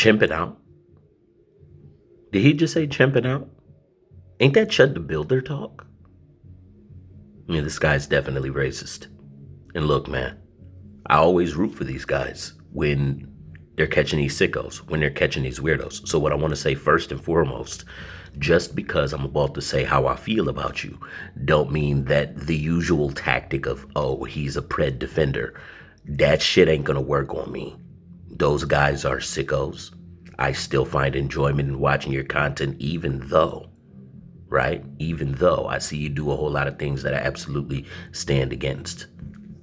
Chimping out? Did he just say chimping out? Ain't that Chud the Builder talk? I mean, this guy's definitely racist. And look, man, I always root for these guys when they're catching these sickos, when they're catching these weirdos. So what I want to say first and foremost, just because I'm about to say how I feel about you, don't mean that the usual tactic of, oh, he's a pred defender, that shit ain't gonna work on me. Those guys are sickos. I still find enjoyment in watching your content, even though I see you do a whole lot of things that I absolutely stand against.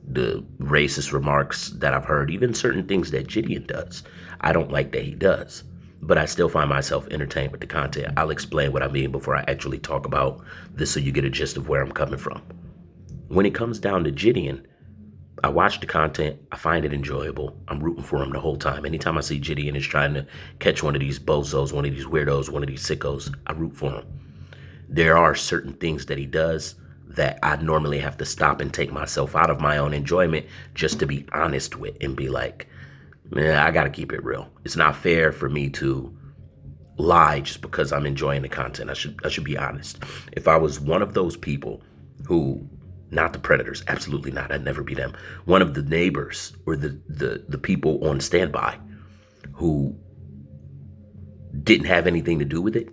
The racist remarks that I've heard, even certain things that Jidion does, I don't like that he does. But I still find myself entertained with the content. I'll explain what I mean before I actually talk about this so you get a gist of where I'm coming from. When it comes down to Jidion, I watch the content. I find it enjoyable. I'm rooting for him the whole time. Anytime I see Jidion is trying to catch one of these bozos, one of these weirdos, one of these sickos, I root for him. There are certain things that he does that I normally have to stop and take myself out of my own enjoyment just to be honest with and be like, man, I got to keep it real. It's not fair for me to lie just because I'm enjoying the content. I should be honest. If I was one of those people who, not the predators, absolutely not, I'd never be them. One of the neighbors or the people on standby who didn't have anything to do with it,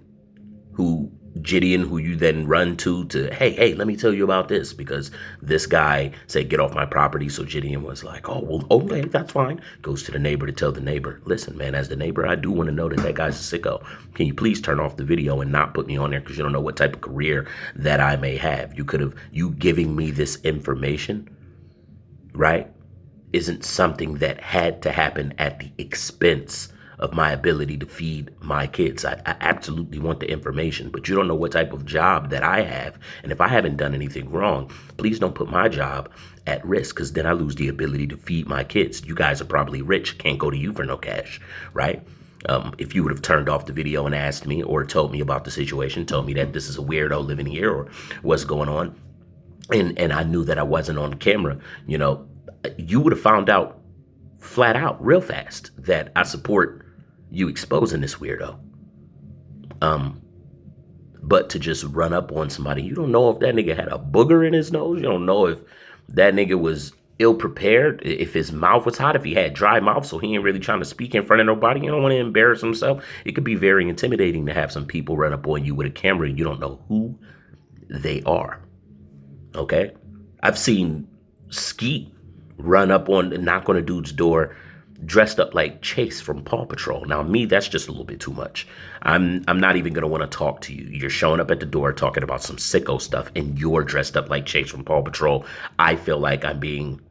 who Jidion, who you then run to, hey, let me tell you about this, because this guy said, get off my property. So Jidion was like, oh, well, okay, that's fine. Goes to the neighbor to tell the neighbor, listen, man, as the neighbor, I do want to know that guy's a sicko. Can you please turn off the video and not put me on there, because you don't know what type of career that I may have. You giving me this information, right, isn't something that had to happen at the expense of my ability to feed my kids. I absolutely want the information, but you don't know what type of job that I have. And if I haven't done anything wrong, please don't put my job at risk, because then I lose the ability to feed my kids. You guys are probably rich, can't go to you for no cash, right? If you would have turned off the video and asked me or told me about the situation, told me that this is a weirdo living here or what's going on, and I knew that I wasn't on camera, you would have found out flat out real fast that I support you exposing this weirdo. But to just run up on somebody, you don't know if that nigga had a booger in his nose. You don't know if that nigga was ill prepared, if his mouth was hot, if he had dry mouth, so he ain't really trying to speak in front of nobody. You don't want to embarrass himself. It could be very intimidating to have some people run up on you with a camera and you don't know who they are. Okay? I've seen Skeet run up on and knock on a dude's door dressed up like Chase from Paw Patrol. Now, me, that's just a little bit too much. I'm not even going to want to talk to you. You're showing up at the door talking about some sicko stuff, and you're dressed up like Chase from Paw Patrol. I feel like I'm being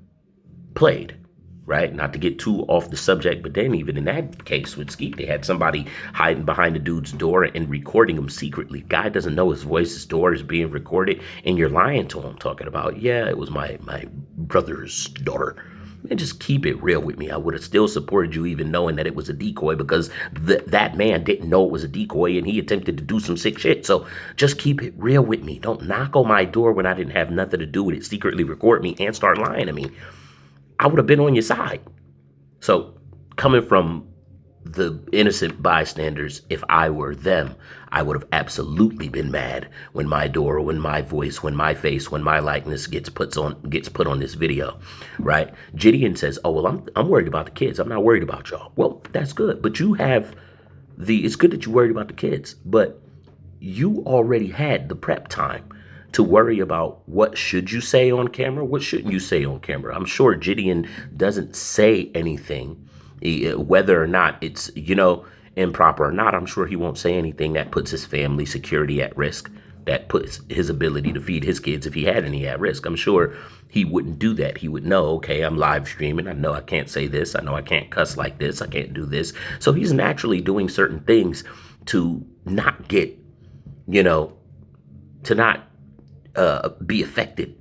played, right? Not to get too off the subject, but then even in that case with Skeet, they had somebody hiding behind the dude's door and recording him secretly. Guy doesn't know his voice, his door is being recorded, and you're lying to him, talking about, yeah, it was my brother's daughter. And just keep it real with me. I would have still supported you even knowing that it was a decoy, because that man didn't know it was a decoy and he attempted to do some sick shit. So just keep it real with me. Don't knock on my door when I didn't have nothing to do with it, secretly record me and start lying to me. I would have been on your side. So coming from the innocent bystanders, if I were them, I would have absolutely been mad when my door, when my voice, when my face, when my likeness gets put on this video, right? Jidion says, oh, well, I'm worried about the kids. I'm not worried about y'all. Well, that's good. But it's good that you're worried about the kids, but you already had the prep time to worry about what should you say on camera, what shouldn't you say on camera. I'm sure Jidion doesn't say anything, whether or not it's, improper or not. I'm sure he won't say anything that puts his family security at risk, that puts his ability to feed his kids, if he had any, at risk. I'm sure he wouldn't do that. He would know, okay, I'm live streaming. I know I can't say this. I know I can't cuss like this. I can't do this. So he's naturally doing certain things to not get, to not be affected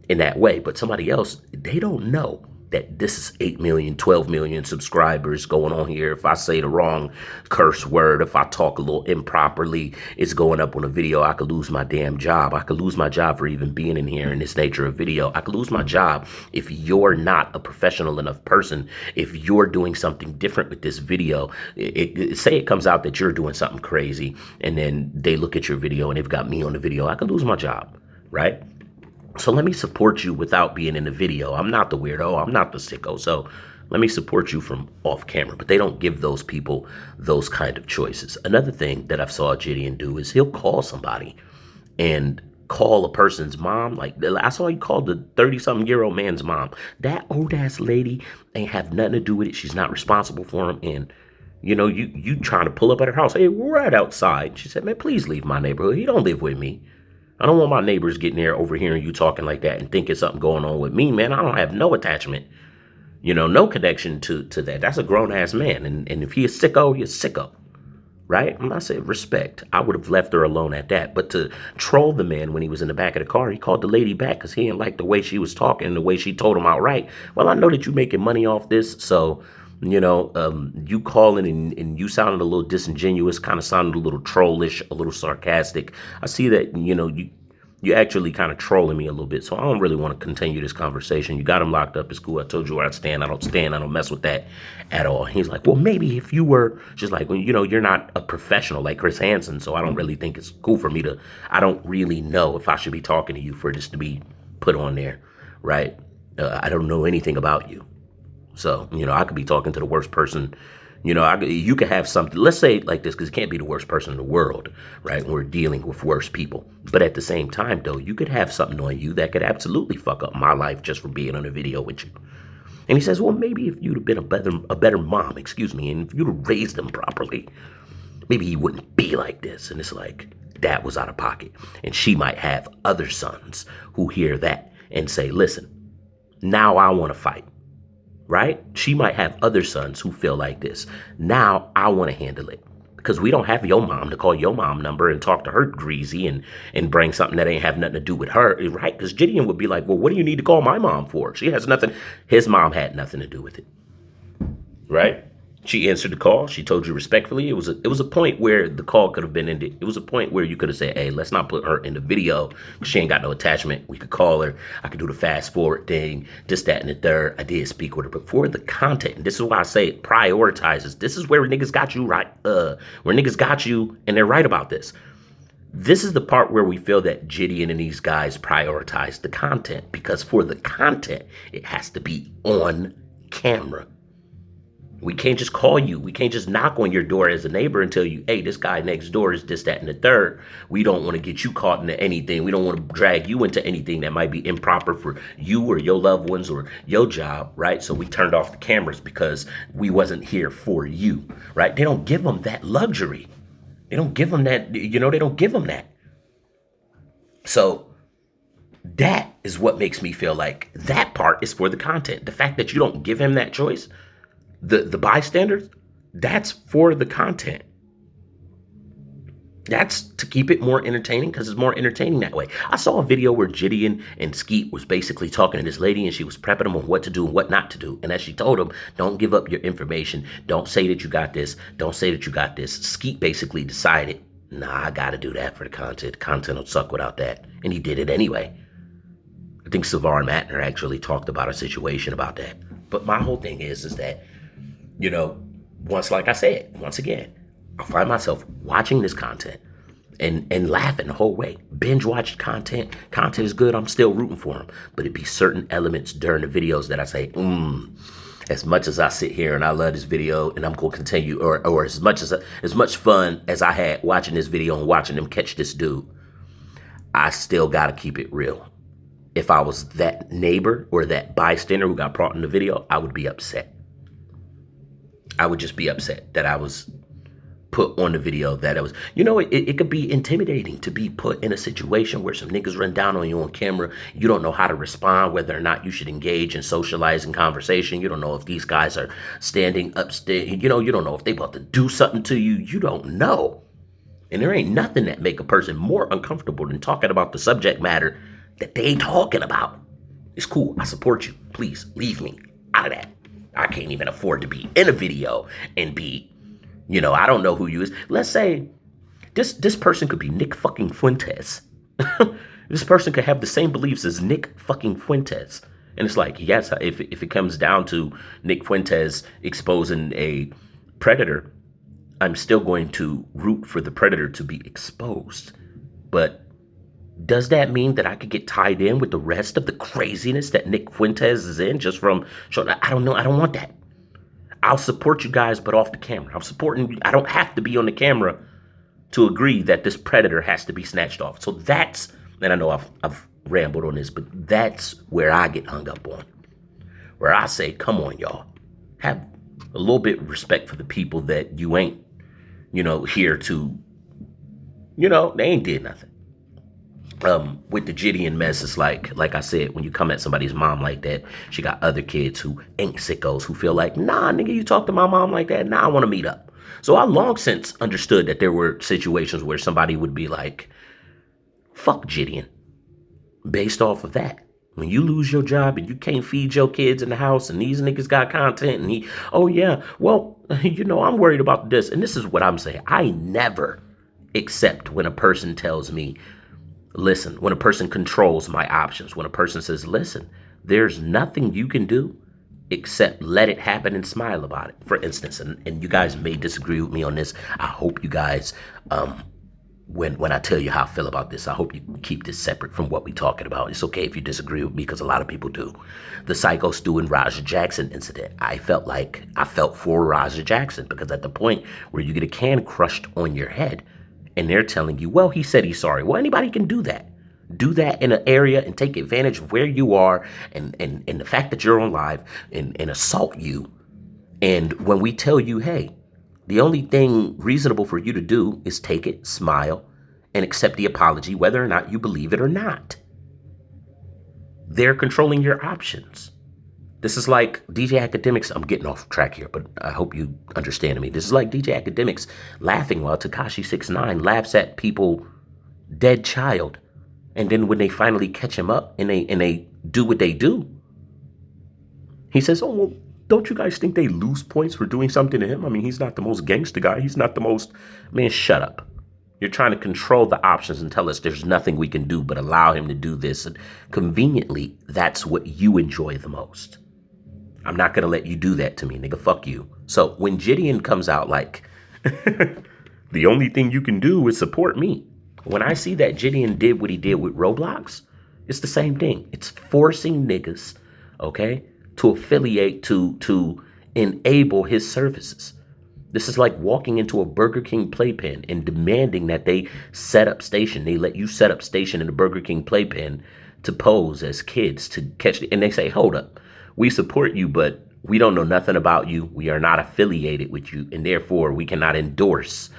in that way. But somebody else, they don't know that this is 8 million, 12 million subscribers going on here. If I say the wrong curse word, if I talk a little improperly, it's going up on a video. I could lose my damn job. I could lose my job for even being in here in this nature of video. I could lose my job if you're not a professional enough person. If you're doing something different with this video, say it comes out that you're doing something crazy, and then they look at your video and they've got me on the video, I could lose my job, right? So let me support you without being in the video. I'm not the weirdo. I'm not the sicko. So let me support you from off camera. But they don't give those people those kind of choices. Another thing that I've saw Jidion do is he'll call somebody and call a person's mom. Like I saw you call the 30-something-year-old man's mom. That old ass lady ain't have nothing to do with it. She's not responsible for him. And you know, you trying to pull up at her house. Hey, we're right outside. She said, man, please leave my neighborhood. He don't live with me. I don't want my neighbors getting there overhearing you talking like that and thinking something going on with me, man. I don't have no attachment, you know, no connection to that. That's a grown-ass man. And if he is sicko, he's sicko, right? I'm not saying respect. I would have left her alone at that. But to troll the man when he was in the back of the car, he called the lady back because he didn't like the way she was talking, the way she told him outright. Well, I know that you're making money off this, so... You know, you calling and you sounded a little disingenuous, kind of sounded a little trollish, a little sarcastic. I see that, you know, you actually kind of trolling me a little bit. So I don't really want to continue this conversation. You got him locked up. It's cool. I told you where I stand. I don't mess with that at all. He's like, well, maybe if you were just like, well, you know, you're not a professional like Chris Hansen. So I don't really think it's cool for me to, I don't really know if I should be talking to you for this to be put on there. Right. I don't know anything about you. So, you know, I could be talking to the worst person, you know, you could have something, let's say it like this, because it can't be the worst person in the world, right? We're dealing with worse people. But at the same time, though, you could have something on you that could absolutely fuck up my life just for being on a video with you. And he says, well, maybe if you'd have been a better mom, and if you'd have raised them properly, maybe he wouldn't be like this. And it's like, that was out of pocket. And she might have other sons who hear that and say, listen, now I want to fight. Right? She might have other sons who feel like this. Now I want to handle it because we don't have your mom to call your mom number and talk to her greasy and bring something that ain't have nothing to do with her. Right? Because Jidion would be like, well, what do you need to call my mom for? She has nothing. His mom had nothing to do with it. Right? She answered the call. She told you respectfully. It was a point where the call could have been ended. It was a point where you could have said, hey, let's not put her in the video. She ain't got no attachment. We could call her. I could do the fast forward thing, this, that, and the third. I did speak with her. But for the content, and this is why I say it prioritizes. This is where niggas got you right. Where niggas got you, and they're right about this. This is the part where we feel that Jidion and these guys prioritize the content. Because for the content, it has to be on camera. We can't just call you. We can't just knock on your door as a neighbor and tell you, hey, this guy next door is this, that, and the third. We don't want to get you caught into anything. We don't want to drag you into anything that might be improper for you or your loved ones or your job, right? So we turned off the cameras because we wasn't here for you, right? They don't give them that luxury. They don't give them that, you know, they don't give them that. So that is what makes me feel like that part is for the content. The fact that you don't give him that choice, the bystanders, that's for the content. That's to keep it more entertaining because it's more entertaining that way. I saw a video where Jidion and Skeet was basically talking to this lady and she was prepping them on what to do and what not to do. And as she told him, don't give up your information. Don't say that you got this. Don't say that you got this. Skeet basically decided, nah, I got to do that for the content. The content will suck without that. And he did it anyway. I think Savar Matner actually talked about a situation about that. But my whole thing is that, you know, like I said, once again, I find myself watching this content and laughing the whole way. Binge watched content. Content is good. I'm still rooting for him. But it'd be certain elements during the videos that I say, as much as I sit here and I love this video and I'm going to continue, or as much fun as I had watching this video and watching them catch this dude, I still got to keep it real. If I was that neighbor or that bystander who got brought in the video, I would be upset. I would just be upset that I was put on the video, that it was, you know, it could be intimidating to be put in a situation where some niggas run down on you on camera. You don't know how to respond, whether or not you should engage in socializing conversation. You don't know if these guys are standing upstairs. You know, you don't know if they about to do something to you. You don't know. And there ain't nothing that make a person more uncomfortable than talking about the subject matter that they talking about. It's cool. I support you. Please leave me. out of that. I can't even afford to be in a video and be, I don't know who you is. Let's say this person could be Nick fucking Fuentes. This person could have the same beliefs as Nick fucking Fuentes. And it's like, yes, if it comes down to Nick Fuentes exposing a predator, I'm still going to root for the predator to be exposed. But does that mean that I could get tied in with the rest of the craziness that Nick Fuentes is in just from showing? I don't know. I don't want that. I'll support you guys, but off the camera. I'm supporting you. I don't have to be on the camera to agree that this predator has to be snatched off. So that's, and I know I've rambled on this, but that's where I get hung up on. Where I say, come on, y'all. Have a little bit of respect for the people that you ain't, here to, they ain't did nothing. With the Jidion mess, it's like I said, when you come at somebody's mom like that, she got other kids who ain't sickos who feel like, nah, nigga, you talk to my mom like that, nah, I want to meet up. So I long since understood that there were situations where somebody would be like, fuck Jidion. Based off of that. When you lose your job and you can't feed your kids in the house and these niggas got content and I'm worried about this. And this is what I'm saying. I never accept when a person tells me, listen, when a person controls my options, when a person says, listen, there's nothing you can do except let it happen and smile about it. For instance, and you guys may disagree with me on this. I hope you guys, when I tell you how I feel about this, I hope you keep this separate from what we're talking about. It's okay if you disagree with me because a lot of people do. The Psycho Stu and Raja Jackson incident. I felt for Raja Jackson because at the point where you get a can crushed on your head, and they're telling you, well, he said he's sorry. Well, anybody can do that. Do that in an area and take advantage of where you are and the fact that you're on live and assault you. And when we tell you, hey, the only thing reasonable for you to do is take it, smile, and accept the apology, whether or not you believe it or not. They're controlling your options. This is like DJ Academics. I'm getting off track here, but I hope you understand me. This is like DJ Academics laughing while Tekashi 6ix9ine laughs at people, dead child. And then when they finally catch him up and they do what they do, he says, oh, well, don't you guys think they lose points for doing something to him? I mean, he's not the most gangster guy. He's not the most, man, shut up. You're trying to control the options and tell us there's nothing we can do but allow him to do this. And conveniently, that's what you enjoy the most. I'm not going to let you do that to me, nigga. Fuck you. So when Jidion comes out like, the only thing you can do is support me. When I see that Jidion did what he did with Roblox, it's the same thing. It's forcing niggas, okay, to affiliate, to enable his services. This is like walking into a Burger King playpen and demanding that they set up station. They let you set up station in the Burger King playpen to pose as kids to catch and they say, hold up. We support you, but we don't know nothing about you. We are not affiliated with you, and therefore we cannot endorse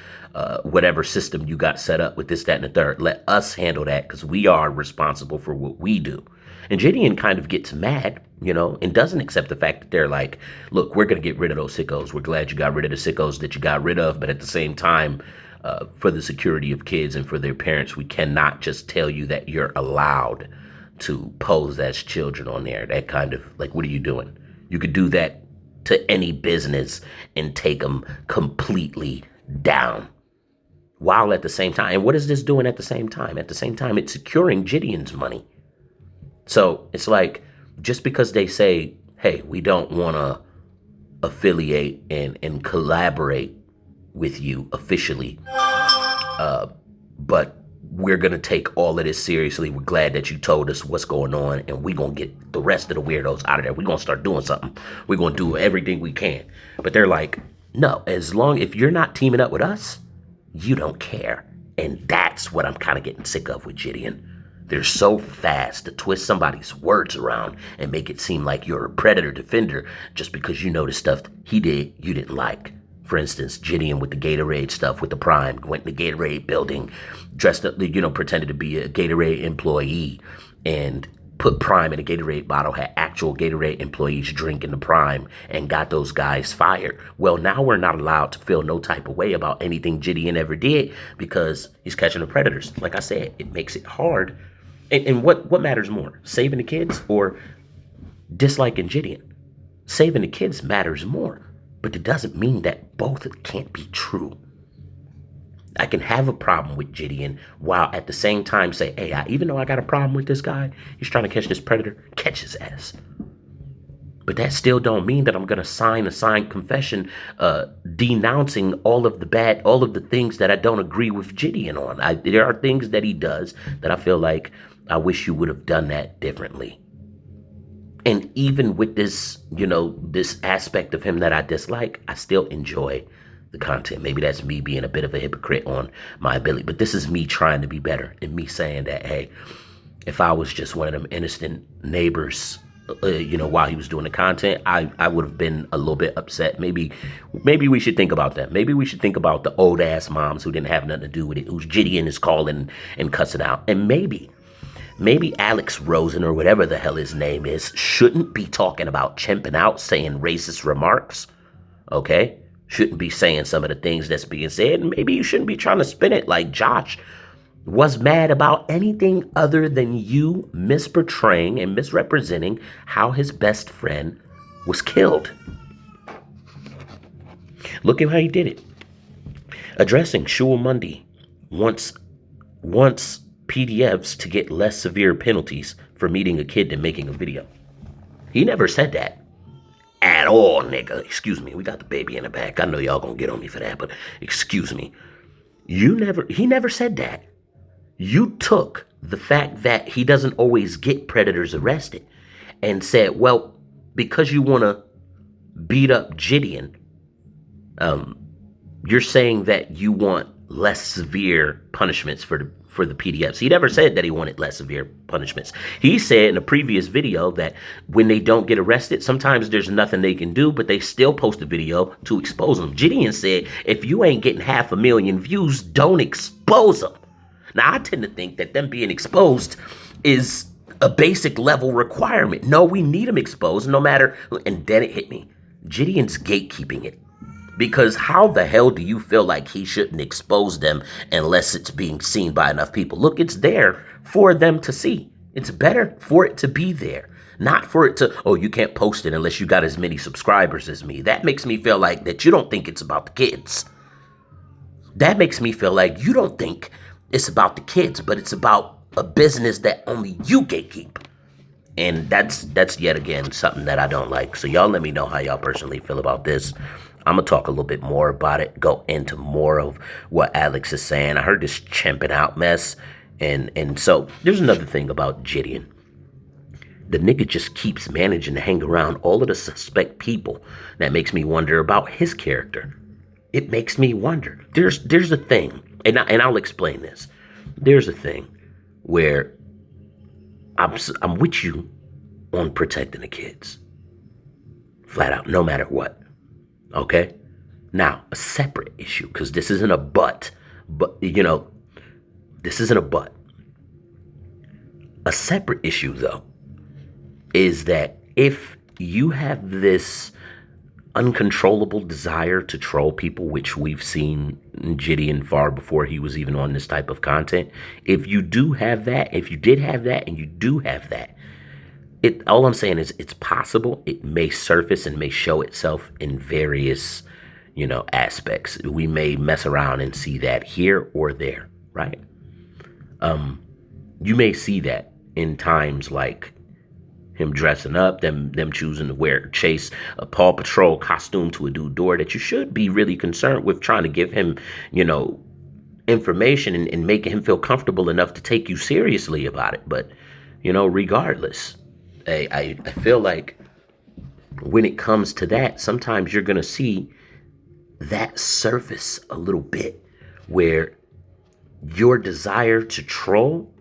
whatever system you got set up with this, that, and the third. Let us handle that because we are responsible for what we do. And Jidion kind of gets mad, and doesn't accept the fact that they're like, look, we're going to get rid of those sickos. We're glad you got rid of the sickos that you got rid of. But at the same time, for the security of kids and for their parents, we cannot just tell you that you're allowed to pose as children on there. That kind of like, what are you doing? You could do that to any business and take them completely down. While at the same time, and what is this doing at the same time? At the same time, it's securing Jidion's money. So it's like, just because they say, hey, we don't want to affiliate and collaborate with you officially, but we're going to take all of this seriously. We're glad that you told us what's going on, and we're going to get the rest of the weirdos out of there. We're going to start doing something. We're going to do everything we can. But they're like, no, if you're not teaming up with us, you don't care. And that's what I'm kind of getting sick of with Jidion. They're so fast to twist somebody's words around and make it seem like you're a predator defender just because you know the stuff he did you didn't like. For instance, Jidion with the Gatorade stuff with the Prime, went in the Gatorade building, dressed up, pretended to be a Gatorade employee and put Prime in a Gatorade bottle, had actual Gatorade employees drinking the Prime and got those guys fired. Well, now we're not allowed to feel no type of way about anything Jidion ever did because he's catching the predators. Like I said, it makes it hard. And what matters more, saving the kids or disliking Jidion? Saving the kids matters more, but it doesn't mean that both can't be true. I can have a problem with Jidion while at the same time say, hey, even though I got a problem with this guy, he's trying to catch this predator, catch his ass. But that still don't mean that I'm going to sign a signed confession denouncing all of the things that I don't agree with Jidion on. There are things that he does that I feel like I wish you would have done that differently. And even with this, this aspect of him that I dislike, I still enjoy the content. Maybe that's me being a bit of a hypocrite on my ability, but this is me trying to be better and me saying that, hey, if I was just one of them innocent neighbors, while he was doing the content, I would have been a little bit upset. Maybe we should think about that. Maybe we should think about the old ass moms who didn't have nothing to do with it, who's Jidion is calling and cussing out. And maybe Alex Rosen or whatever the hell his name is shouldn't be talking about chimping out, saying racist remarks. Okay? Shouldn't be saying some of the things that's being said. And maybe you shouldn't be trying to spin it like Josh was mad about anything other than you misportraying and misrepresenting how his best friend was killed. Look at how he did it. Addressing Shul Mundy wants PDFs to get less severe penalties for meeting a kid than making a video. He never said that. At all, nigga. Excuse me. We got the baby in the back. I know y'all gonna get on me for that, but excuse me. He never said that. You took the fact that he doesn't always get predators arrested and said, well, because you want to beat up Jidion, you're saying that you want less severe punishments for the PDFs. He never said that he wanted less severe punishments. He said in a previous video that when they don't get arrested, sometimes there's nothing they can do, but they still post a video to expose them. Jidion said, if you ain't getting 500,000 views, don't expose them. Now, I tend to think that them being exposed is a basic level requirement. No, we need them exposed no matter. And then it hit me. Jidion's gatekeeping it. Because how the hell do you feel like he shouldn't expose them unless it's being seen by enough people? Look, it's there for them to see. It's better for it to be there. Not for it to, oh, you can't post it unless you got as many subscribers as me. That makes me feel like that you don't think it's about the kids. That makes me feel like you don't think it's about the kids, but it's about a business that only you gatekeep. And that's yet again something that I don't like. So y'all let me know how y'all personally feel about this. I'm going to talk a little bit more about it, go into more of what Alex is saying. I heard this chimping out mess. And so there's another thing about Jidion. The nigga just keeps managing to hang around all of the suspect people. That makes me wonder about his character. It makes me wonder. There's a thing. And I'll explain this. There's a thing where I'm with you on protecting the kids. Flat out, no matter what. Okay? Now, a separate issue, because this isn't a but, this isn't a but. A separate issue, though, is that if you have this uncontrollable desire to troll people, which we've seen Jidion far before he was even on this type of content. If you do have that, if you did have that, and you do have that, all I'm saying is it's possible it may surface and may show itself in various, aspects. We may mess around and see that here or there, right? You may see that in times like him dressing up, them choosing to chase a Paw Patrol costume to a dude's door, that you should be really concerned with trying to give him, information and making him feel comfortable enough to take you seriously about it. But, regardless, I feel like when it comes to that, sometimes you're going to see that surface a little bit where your desire to troll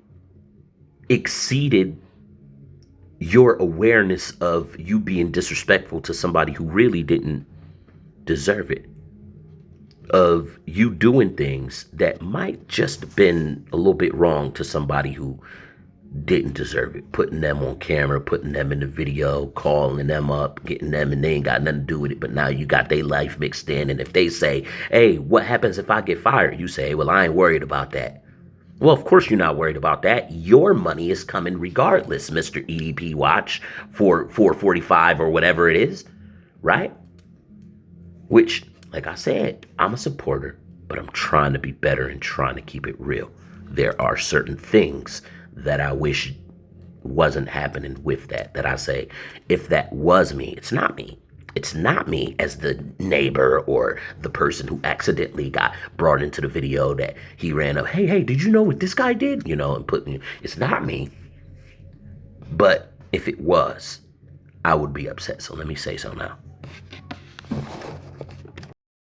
exceeded your awareness of you being disrespectful to somebody who really didn't deserve it. Of you doing things that might just have been a little bit wrong to somebody who didn't deserve it. Putting them on camera, putting them in the video, calling them up, getting them, and they ain't got nothing to do with it. But now you got their life mixed in. And if they say, hey, what happens if I get fired? You say, well, I ain't worried about that. Well, of course you're not worried about that. Your money is coming regardless, Mr. EDP Watch for 445 or whatever it is. right? Which, like I said, I'm a supporter, but I'm trying to be better and trying to keep it real. There are certain things that I wish wasn't happening with that I say, if that was me, it's not me. It's not me as the neighbor or the person who accidentally got brought into the video that he ran up. Hey, did you know what this guy did? And put me. It's not me. But if it was, I would be upset. So let me say so now.